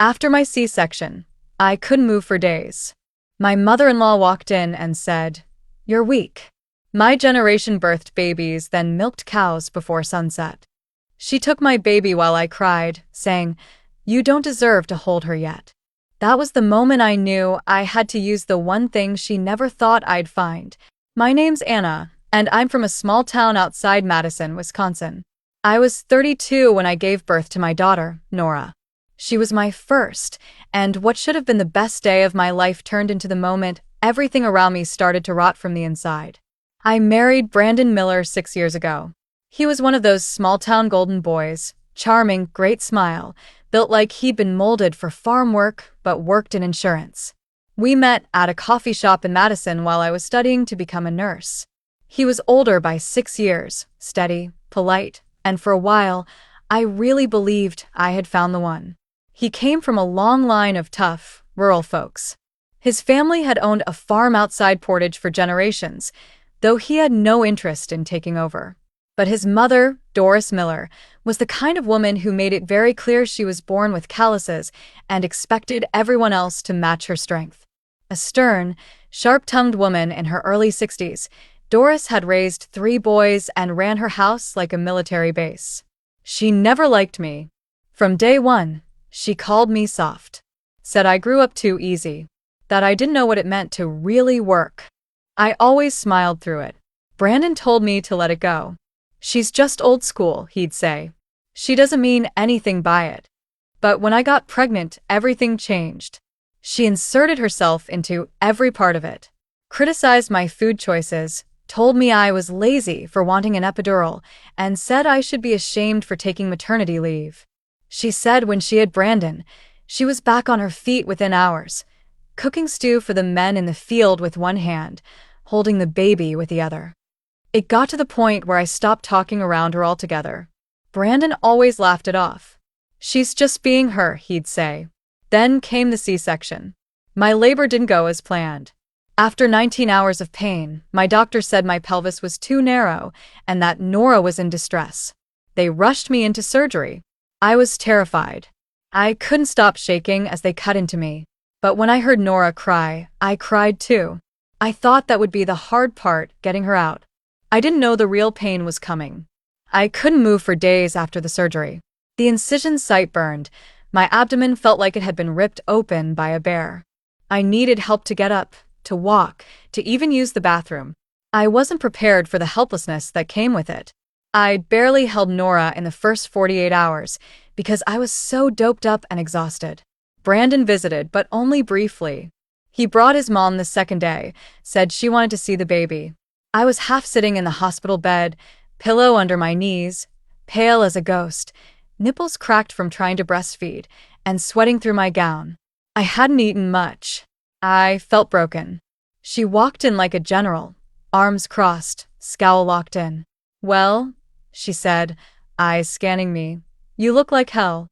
After my C-section, I couldn't move for days. My mother-in-law walked in and said, "You're weak." My generation birthed babies, then milked cows before sunset. She took my baby while I cried, saying, "You don't deserve to hold her yet." That was the moment I knew I had to use the one thing she never thought I'd find. My name's Anna, and I'm from a small town outside Madison, Wisconsin. I was 32 when I gave birth to my daughter, Nora. She was my first, and what should have been the best day of my life turned into the moment everything around me started to rot from the inside. I married Brandon Miller 6 years ago. He was one of those small-town golden boys, charming, great smile, built like he'd been molded for farm work but worked in insurance. We met at a coffee shop in Madison while I was studying to become a nurse. He was older by 6 years, steady, polite, and for a while, I really believed I had found the one. He came from a long line of tough, rural folks. His family had owned a farm outside Portage for generations, though he had no interest in taking over. But his mother, Doris Miller, was the kind of woman who made it very clear she was born with calluses and expected everyone else to match her strength. A stern, sharp-tongued woman in her early 60s, Doris had raised 3 boys and ran her house like a military base. She never liked me. From day one, she called me soft. Said I grew up too easy. That I didn't know what it meant to really work. I always smiled through it. Brandon told me to let it go. "She's just old school," he'd say. "She doesn't mean anything by it." But when I got pregnant, everything changed. She inserted herself into every part of it. Criticized my food choices, told me I was lazy for wanting an epidural, and said I should be ashamed for taking maternity leave. She said when she had Brandon, she was back on her feet within hours, cooking stew for the men in the field with one hand, holding the baby with the other. It got to the point where I stopped talking around her altogether. Brandon always laughed it off. "She's just being her," he'd say. Then came the C-section. My labor didn't go as planned. After 19 hours of pain, my doctor said my pelvis was too narrow and that Nora was in distress. They rushed me into surgery. I was terrified. I couldn't stop shaking as they cut into me. But when I heard Nora cry, I cried too. I thought that would be the hard part, getting her out. I didn't know the real pain was coming. I couldn't move for days after the surgery. The incision site burned. My abdomen felt like it had been ripped open by a bear. I needed help to get up, to walk, to even use the bathroom. I wasn't prepared for the helplessness that came with it. I barely held Nora in the first 48 hours because I was so doped up and exhausted. Brandon visited, but only briefly. He brought his mom the second day, said she wanted to see the baby. I was half sitting in the hospital bed, pillow under my knees, pale as a ghost, nipples cracked from trying to breastfeed, and sweating through my gown. I hadn't eaten much. I felt broken. She walked in like a general, arms crossed, scowl locked in. "Well," she said, eyes scanning me, "you look like hell."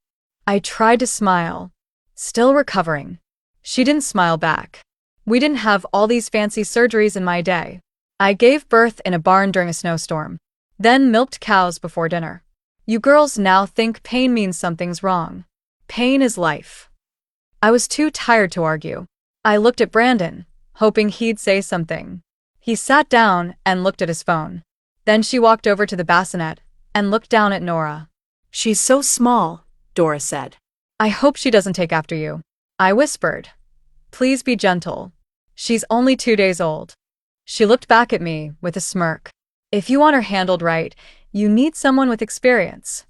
I tried to smile. Still recovering. She didn't smile back. We didn't have all these fancy surgeries in my day. I gave birth in a barn during a snowstorm, then milked cows before dinner. You girls now think pain means something's wrong. Pain is life. I was too tired to argue. I looked at Brandon, hoping he'd say something. He sat down and looked at his phone. Then she walked over to the bassinet and looked down at Nora. "She's so small," Doris said. "I hope she doesn't take after you," I whispered. "Please be gentle. She's only 2 days old." She looked back at me with a smirk. "If you want her handled right, you need someone with experience."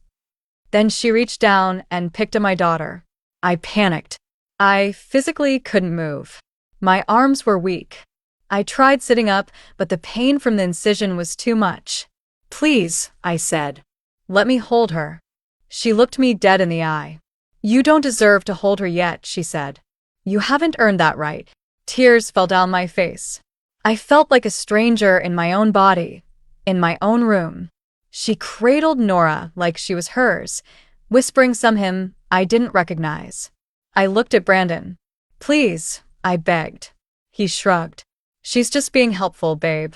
Then she reached down and picked up my daughter. I panicked. I physically couldn't move. My arms were weak. I tried sitting up, but the pain from the incision was too much. "Please," I said. "Let me hold her." She looked me dead in the eye. "You don't deserve to hold her yet," she said. "You haven't earned that right." Tears fell down my face. I felt like a stranger in my own body, in my own room. She cradled Nora like she was hers, whispering some hymn I didn't recognize. I looked at Brandon. "Please," I begged. He shrugged. "She's just being helpful, babe."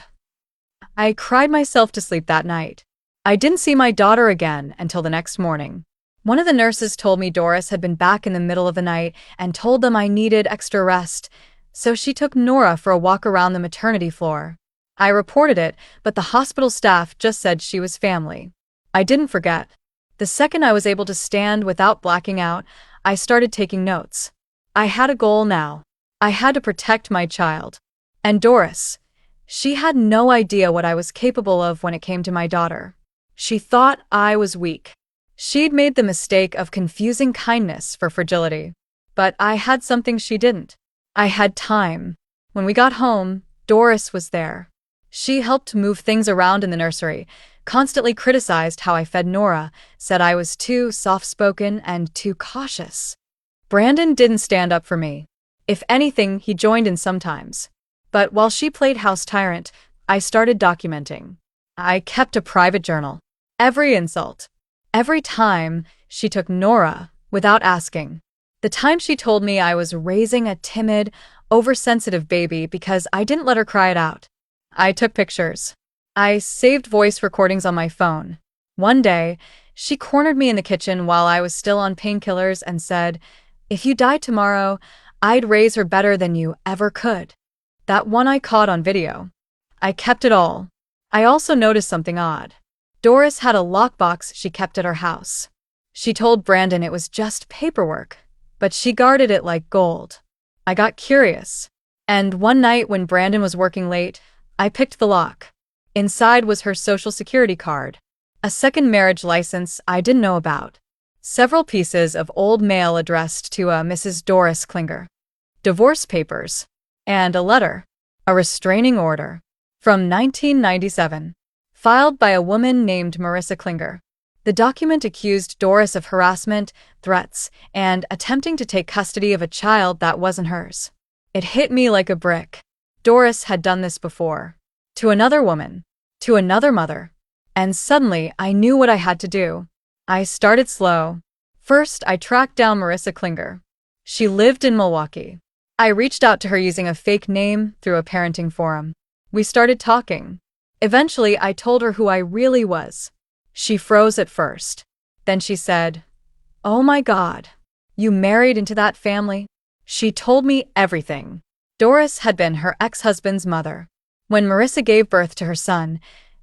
I cried myself to sleep that night. I didn't see my daughter again until the next morning. One of the nurses told me Doris had been back in the middle of the night and told them I needed extra rest, so she took Nora for a walk around the maternity floor. I reported it, but the hospital staff just said she was family. I didn't forget. The second I was able to stand without blacking out, I started taking notes. I had a goal now. I had to protect my child. And Doris, she had no idea what I was capable of when it came to my daughter. She thought I was weak. She'd made the mistake of confusing kindness for fragility. But I had something she didn't. I had time. When we got home, Doris was there. She helped move things around in the nursery, constantly criticized how I fed Nora, said I was too soft-spoken and too cautious. Brandon didn't stand up for me. If anything, he joined in sometimes. But while she played house tyrant, I started documenting. I kept a private journal. Every insult. Every time she took Nora without asking. The time she told me I was raising a timid, oversensitive baby because I didn't let her cry it out. I took pictures. I saved voice recordings on my phone. One day, she cornered me in the kitchen while I was still on painkillers and said, "If you died tomorrow, I'd raise her better than you ever could." That one I caught on video. I kept it all. I also noticed something odd. Doris had a lockbox she kept at her house. She told Brandon it was just paperwork, but she guarded it like gold. I got curious. And one night when Brandon was working late, I picked the lock. Inside was her social security card, a second marriage license I didn't know about, several pieces of old mail addressed to a Mrs. Doris Klinger, divorce papers, and a letter, a restraining order, from 1997, filed by a woman named Marissa Klinger. The document accused Doris of harassment, threats, and attempting to take custody of a child that wasn't hers. It hit me like a brick. Doris had done this before. To another woman. To another mother. And suddenly, I knew what I had to do. I started slow. First, I tracked down Marissa Klinger. She lived in Milwaukee. I reached out to her using a fake name through a parenting forum. We started talking. Eventually, I told her who I really was. She froze at first. Then she said, "Oh my God, you married into that family?" She told me everything. Doris had been her ex-husband's mother. When Marissa gave birth to her son,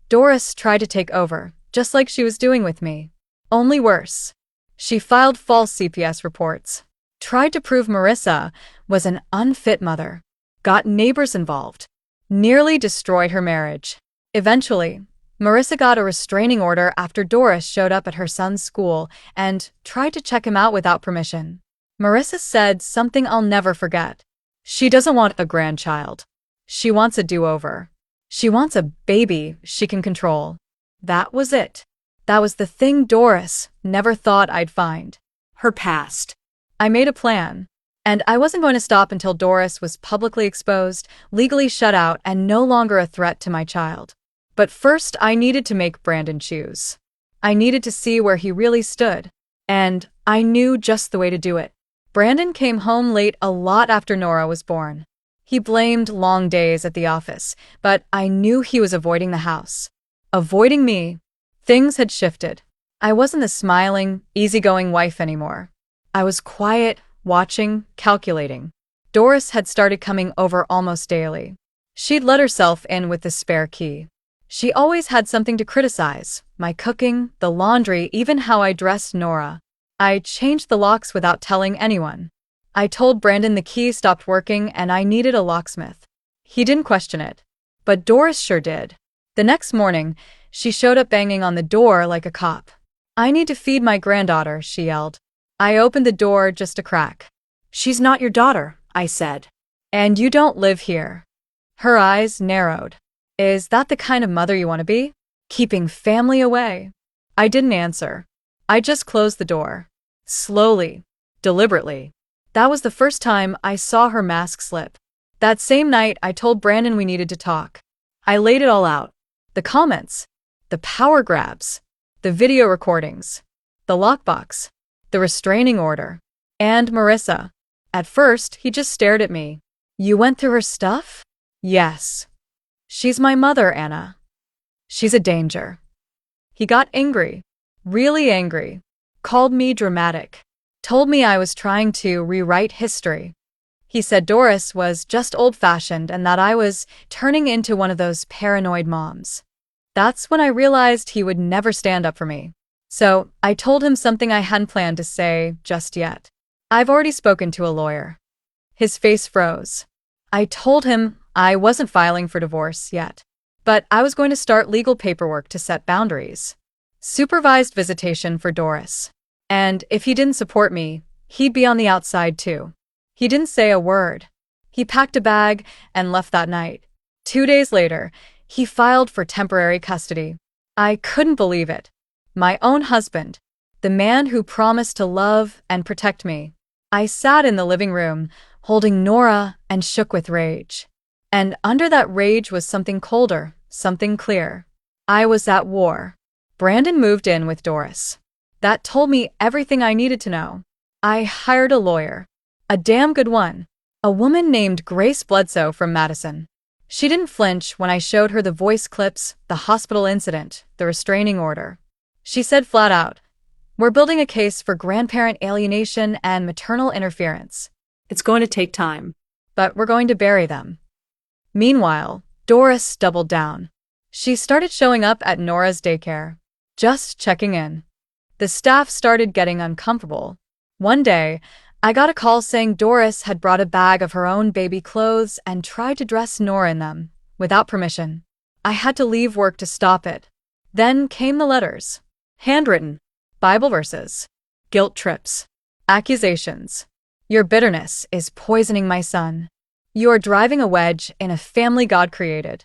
Doris tried to take over, just like she was doing with me. Only worse. She filed false CPS reports, tried to prove Marissa was an unfit mother, got neighbors involved, nearly destroyed her marriage. Eventually, Marissa got a restraining order after Doris showed up at her son's school and tried to check him out without permission. Marissa said something I'll never forget. She doesn't want a grandchild. She wants a do-over. She wants a baby she can control. That was it. That was the thing Doris never thought I'd find. Her past. I made a plan. And I wasn't going to stop until Doris was publicly exposed, legally shut out, and no longer a threat to my child. But first, I needed to make Brandon choose. I needed to see where he really stood. And I knew just the way to do it. Brandon came home late a lot after Nora was born. He blamed long days at the office, but I knew he was avoiding the house. Avoiding me. Things had shifted. I wasn't the smiling, easygoing wife anymore. I was quiet, watching, calculating. Doris had started coming over almost daily. She'd let herself in with the spare key. She always had something to criticize: my cooking, the laundry, even how I dressed Nora. I changed the locks without telling anyone. I told Brandon the key stopped working and I needed a locksmith. He didn't question it. But Doris sure did. The next morning, she showed up banging on the door like a cop. "I need to feed my granddaughter," she yelled. I opened the door just a crack. "She's not your daughter," I said. "And you don't live here." Her eyes narrowed. "Is that the kind of mother you want to be? Keeping family away?" I didn't answer. I just closed the door. Slowly. Deliberately. That was the first time I saw her mask slip. That same night, I told Brandon we needed to talk. I laid it all out. The comments. The power grabs. The video recordings. The lockbox. The restraining order. And Marissa. At first, he just stared at me. "You went through her stuff?" "Yes. She's my mother, Anna. She's a danger." He got angry. Really angry. called me dramatic, told me I was trying to rewrite history. He said Doris was just old-fashioned and that I was turning into one of those paranoid moms. That's when I realized he would never stand up for me. So I told him something I hadn't planned to say just yet. I've already spoken to a lawyer. His face froze. I told him I wasn't filing for divorce yet, but I was going to start legal paperwork to set boundaries. Supervised visitation for Doris. And if he didn't support me, he'd be on the outside too. He didn't say a word. He packed a bag and left that night. 2 days later, he filed for temporary custody. I couldn't believe it. My own husband, the man who promised to love and protect me. I sat in the living room, holding Nora, and shook with rage. And under that rage was something colder, something clear. I was at war. Brandon moved in with Doris. That told me everything I needed to know. I hired a lawyer. A damn good one. A woman named Grace Bledsoe from Madison. She didn't flinch when I showed her the voice clips, the hospital incident, the restraining order. She said flat out, "We're building a case for grandparent alienation and maternal interference. It's going to take time. But we're going to bury them." Meanwhile, Doris doubled down. She started showing up at Nora's daycare, just checking in. The staff started getting uncomfortable. One day, I got a call saying Doris had brought a bag of her own baby clothes and tried to dress Nora in them, without permission. I had to leave work to stop it. Then came the letters. Handwritten. Bible verses. Guilt trips. Accusations. "Your bitterness is poisoning my son. You are driving a wedge in a family God created."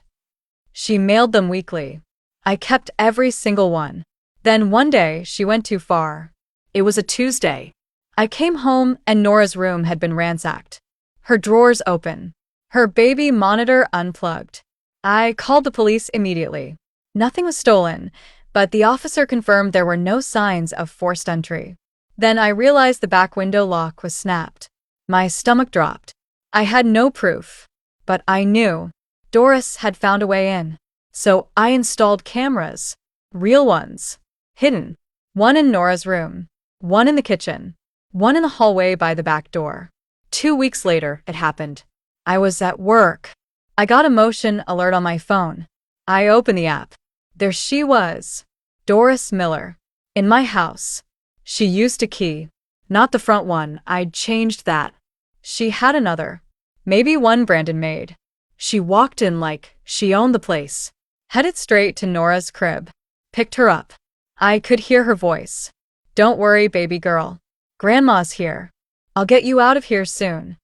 She mailed them weekly. I kept every single one. Then one day, she went too far. It was a Tuesday. I came home and Nora's room had been ransacked. Her drawers open. Her baby monitor unplugged. I called the police immediately. Nothing was stolen, but the officer confirmed there were no signs of forced entry. Then I realized the back window lock was snapped. My stomach dropped. I had no proof, but I knew Doris had found a way in. So I installed cameras. Real ones. Hidden. One in Nora's room. One in the kitchen. One in the hallway by the back door. 2 weeks later, it happened. I was at work. I got a motion alert on my phone. I opened the app. There she was. Doris Miller. In my house. She used a key. Not the front one, I'd changed that. She had another. Maybe one Brandon made. She walked in like she owned the place. Headed straight to Nora's crib. Picked her up. I could hear her voice. "Don't worry, baby girl. Grandma's here. I'll get you out of here soon."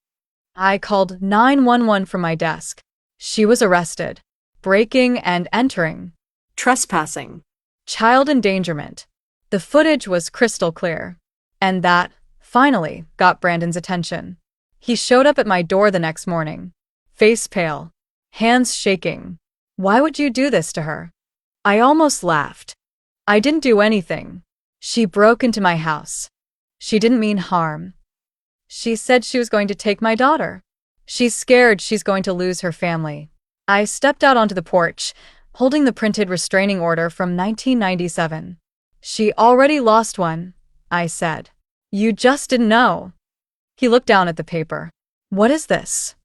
I called 911 from my desk. She was arrested. Breaking and entering. Trespassing. Child endangerment. The footage was crystal clear. And that, finally, got Brandon's attention. He showed up at my door the next morning. Face pale. Hands shaking. "Why would you do this to her?" I almost laughed. "I didn't do anything. She broke into my house. She didn't mean harm. She said she was going to take my daughter. She's scared she's going to lose her family." I stepped out onto the porch, holding the printed restraining order from 1997. "She already lost one," I said. "You just didn't know." He looked down at the paper. "What is this?"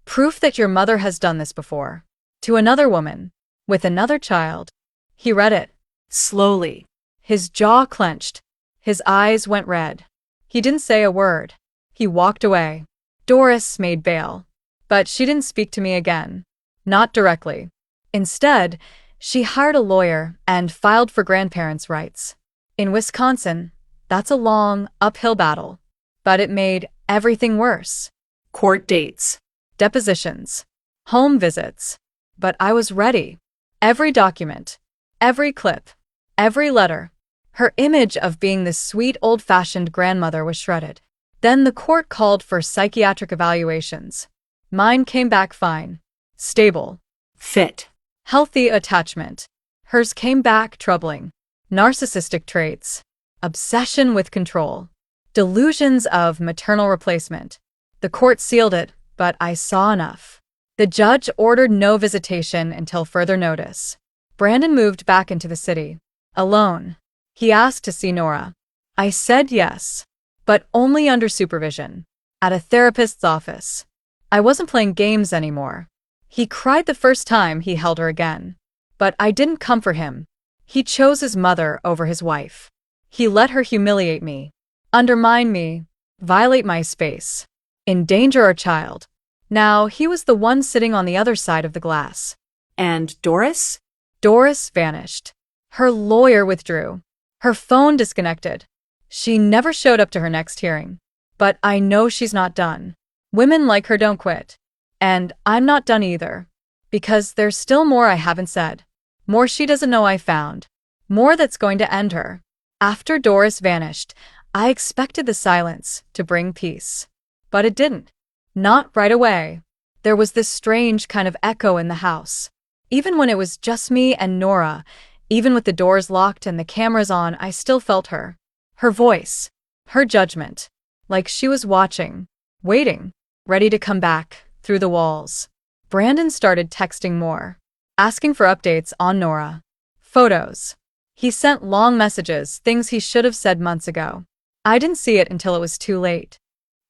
"Proof that your mother has done this before. To another woman. With another child." He read it. Slowly. His jaw clenched. His eyes went red. He didn't say a word. He walked away. Doris made bail. But she didn't speak to me again. Not directly. Instead, she hired a lawyer and filed for grandparents' rights. In Wisconsin, that's a long, uphill battle. But it made everything worse. Court dates. Depositions. Home visits. But I was ready. Every document. Every clip. Every letter. Her image of being this sweet old-fashioned grandmother was shredded. Then the court called for psychiatric evaluations. Mine came back fine. Stable. Fit. Healthy attachment. Hers came back troubling. Narcissistic traits. Obsession with control. Delusions of maternal replacement. The court sealed it, but I saw enough. The judge ordered no visitation until further notice. Brandon moved back into the city. Alone. He asked to see Nora. I said yes, but only under supervision, at a therapist's office. I wasn't playing games anymore. He cried the first time he held her again. But I didn't comfort him. He chose his mother over his wife. He let her humiliate me, undermine me, violate my space, endanger our child. Now he was the one sitting on the other side of the glass. And Doris? Doris vanished. Her lawyer withdrew. Her phone disconnected. She never showed up to her next hearing. But I know she's not done. Women like her don't quit. And I'm not done either. Because there's still more I haven't said. More she doesn't know I found. More that's going to end her. After Doris vanished, I expected the silence to bring peace. But it didn't. Not right away. There was this strange kind of echo in the house. Even when it was just me and Nora, even with the doors locked and the cameras on, I still felt her. Her voice. Her judgment. Like she was watching. Waiting. Ready to come back. Through the walls. Brandon started texting more. Asking for updates on Nora. Photos. He sent long messages, things he should have said months ago. I didn't see it until it was too late.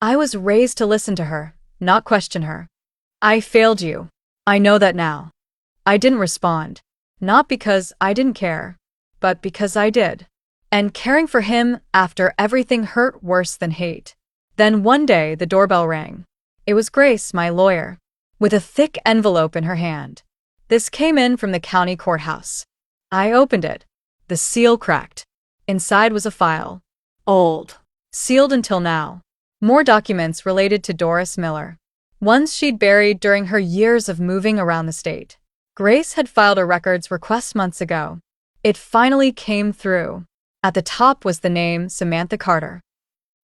I was raised to listen to her, not question her. I failed you. I know that now. I didn't respond. Not because I didn't care, but because I did. And caring for him after everything hurt worse than hate. Then one day the doorbell rang. It was Grace, my lawyer, with a thick envelope in her hand. This came in from the county courthouse. I opened it. The seal cracked. Inside was a file. Old. Sealed until now. More documents related to Doris Miller. Ones she'd buried during her years of moving around the state. Grace had filed a records request months ago. It finally came through. At the top was the name Samantha Carter.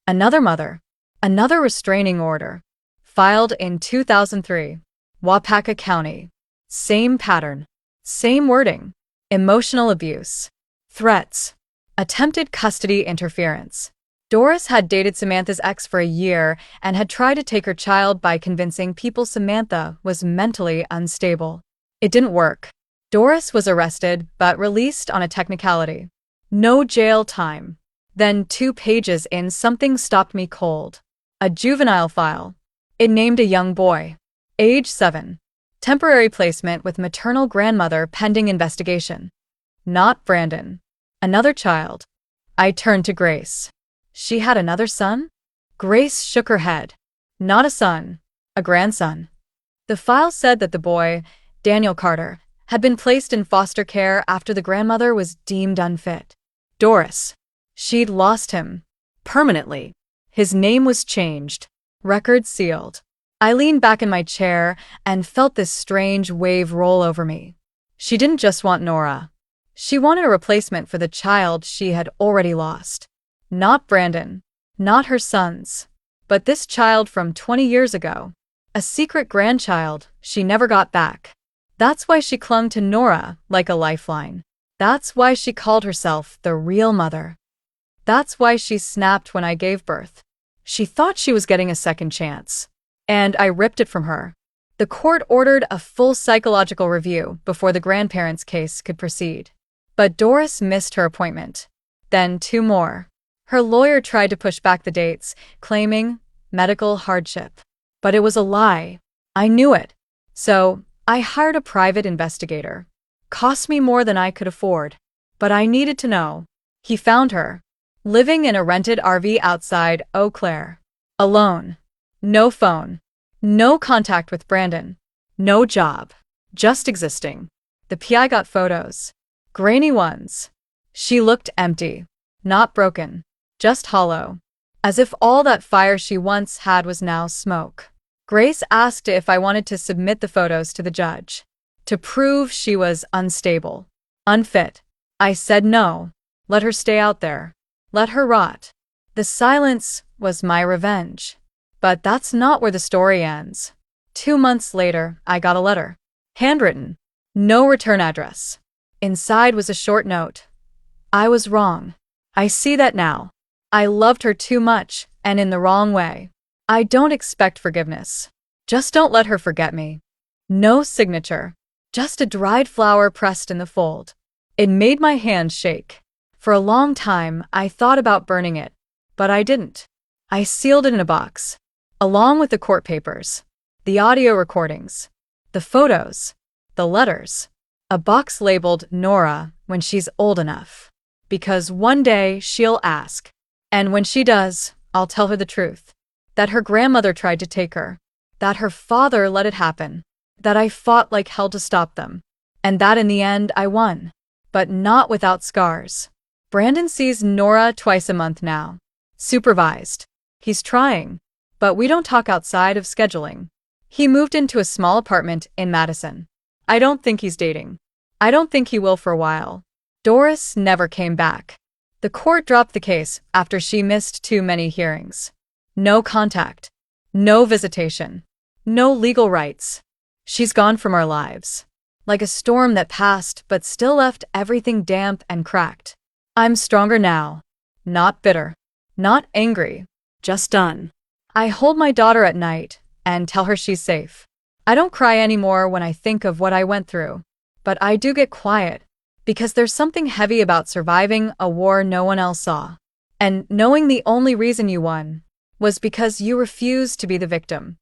Another mother. Another restraining order. Filed in 2003. Wapaka County. Same pattern. Same wording. Emotional abuse. Threats. Attempted custody interference. Doris had dated Samantha's ex for a year and had tried to take her child by convincing people Samantha was mentally unstable. It didn't work. Doris was arrested but released on a technicality. No jail time. Then 2 pages in, something stopped me cold. A juvenile file. It named a young boy. Age 7. Temporary placement with maternal grandmother pending investigation. Not Brandon. Another child. I turned to Grace. She had another son? Grace shook her head. Not a son. A grandson. The file said that the boy, Daniel Carter, had been placed in foster care after the grandmother was deemed unfit. Doris. She'd lost him. Permanently. His name was changed. Record sealed. I leaned back in my chair and felt this strange wave roll over me. She didn't just want Nora. She wanted a replacement for the child she had already lost. Not Brandon. Not her sons. But this child from 20 years ago. A secret grandchild she never got back. That's why she clung to Nora like a lifeline. That's why she called herself the real mother. That's why she snapped when I gave birth. She thought she was getting a second chance. And I ripped it from her. The court ordered a full psychological review before the grandparents' case could proceed. But Doris missed her appointment. Then 2 more. Her lawyer tried to push back the dates, claiming medical hardship. But it was a lie. I knew it. So I hired a private investigator. Cost me more than I could afford. But I needed to know. He found her. Living in a rented RV outside Eau Claire. Alone. No phone. No contact with Brandon. No job. Just existing. The PI got photos. Grainy ones. She looked empty. Not broken. Just hollow. As if all that fire she once had was now smoke. Grace asked if I wanted to submit the photos to the judge. To prove she was unstable. Unfit. I said no. Let her stay out there. Let her rot. The silence was my revenge. But that's not where the story ends. 2 months later, I got a letter. Handwritten. No return address. Inside was a short note. I was wrong. I see that now. I loved her too much, and in the wrong way. I don't expect forgiveness. Just don't let her forget me. No signature. Just a dried flower pressed in the fold. It made my hand shake. For a long time, I thought about burning it, but I didn't. I sealed it in a box, along with the court papers, the audio recordings, the photos, the letters. A box labeled Nora when she's old enough. Because one day she'll ask. And when she does, I'll tell her the truth. That her grandmother tried to take her. That her father let it happen. That I fought like hell to stop them. And that in the end I won. But not without scars. Brandon sees Nora twice a month now. Supervised. He's trying. But we don't talk outside of scheduling. He moved into a small apartment in Madison. I don't think he's dating. I don't think he will for a while. Doris never came back. The court dropped the case after she missed too many hearings. No contact. No visitation. No legal rights. She's gone from our lives. Like a storm that passed but still left everything damp and cracked. I'm stronger now. Not bitter. Not angry. Just done. I hold my daughter at night and tell her she's safe. I don't cry anymore when I think of what I went through. But I do get quiet, because there's something heavy about surviving a war no one else saw. And knowing the only reason you won was because you refused to be the victim.